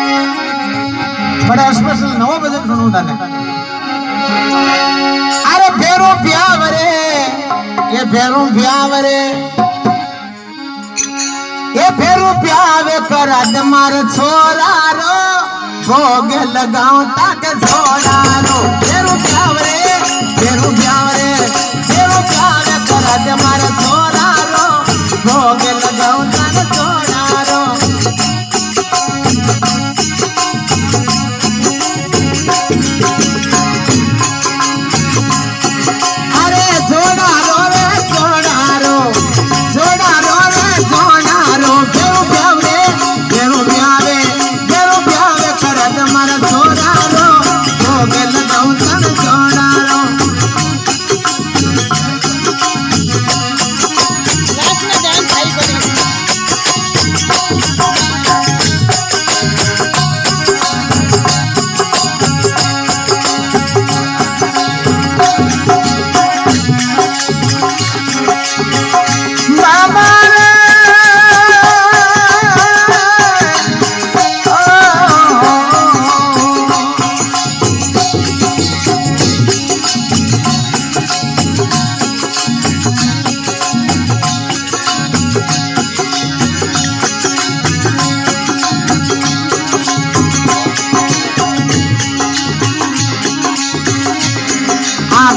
बड़ा स्पेशल नवा भजन सुनू तने। अरे फेरू प्यावरे ये फेरू प्यावरे ये फेरू प्यावे कर मार छोरा रो भोग लगाऊं ताके छोरा रो फेरू प्यावरे फेरू प्यावरे फेरू प्यावे कर मार छोरा रो भोग लगाऊं ताके छोरा रो।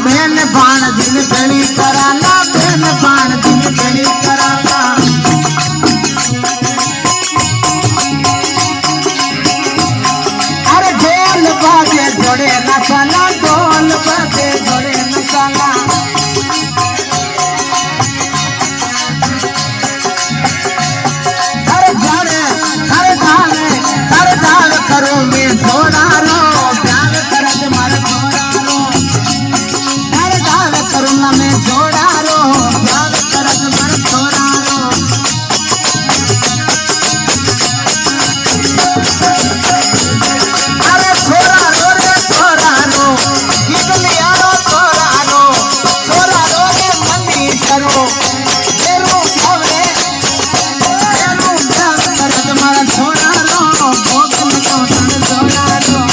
बेन बाण दिन गणी कराला बेन बाण दिन गणी कराला अरे ढोल बाजे जोड़े नचाला ढोल बाजे जोड़े नचाला अरे जाने अरे दाल करो मैं छोड़ा रो प्यार कर मारे छोड़ा रो करुणा में जोड़ा रो प्यार करत मर छोड़ा रो अरे छोरा रो रे छोरा रो गीत लिया रो छोरा रो रे मनी करो तेरू प्यावे करत मर छोड़ा रो भोग लगाओ तन छोड़ा रो।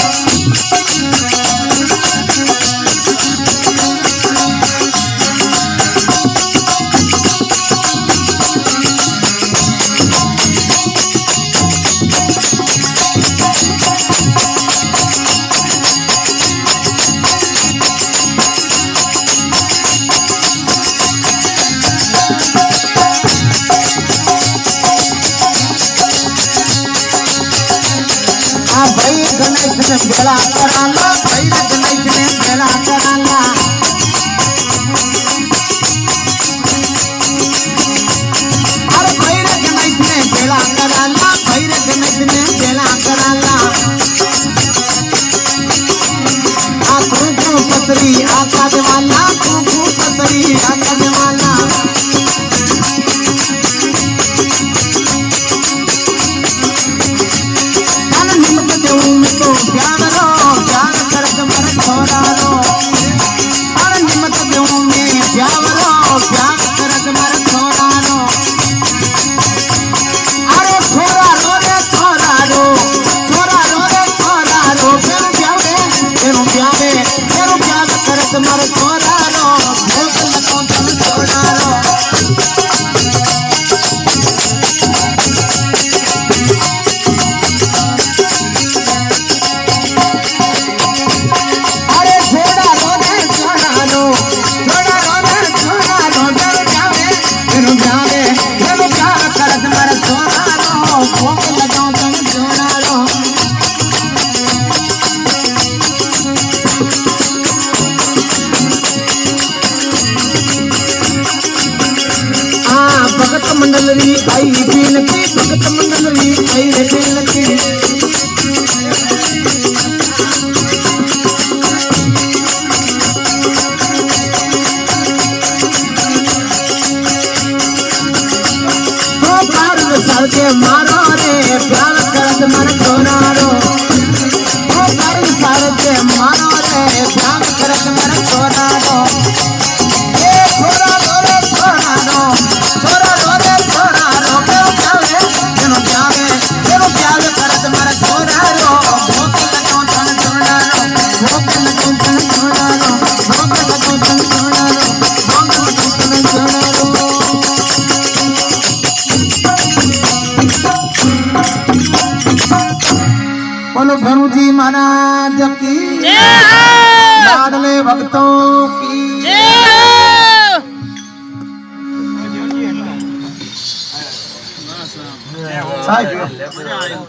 भाई गणेश ने बेड़ा कराला भाई गणेश ने बेड़ा कराला अरे भाई गणेश ने बेड़ा कराला भाई गणेश ने बेड़ा कराला आंखों पतरी आका देवाला आंखों पतरी आका देवाला प्यार रो प्यार करत मर छोड़ा रो अरे निमत दूं मैं प्यार रो प्यार करत मर छोड़ा रो अरे छोरा रो रे छोरा रो रे छोरा रो फेरू प्यार करत मर छोड़ा रो भोग लगाऊं तन छोड़ा रो। भगत मंडलरी आई बिनती भगत मंडलरी आई बिनती तो पार सर के मारो रे प्यार करत मर छोड़ा रो तो पार सर के मारो रे प्यार करत मर छोड़ा रो छोरा रो रे छोरा रो रे छोरा रो प्यावे करत मर छोरा बोलो भरू जी महाराज की जय हो लाडले भक्तों की जय हो साहिब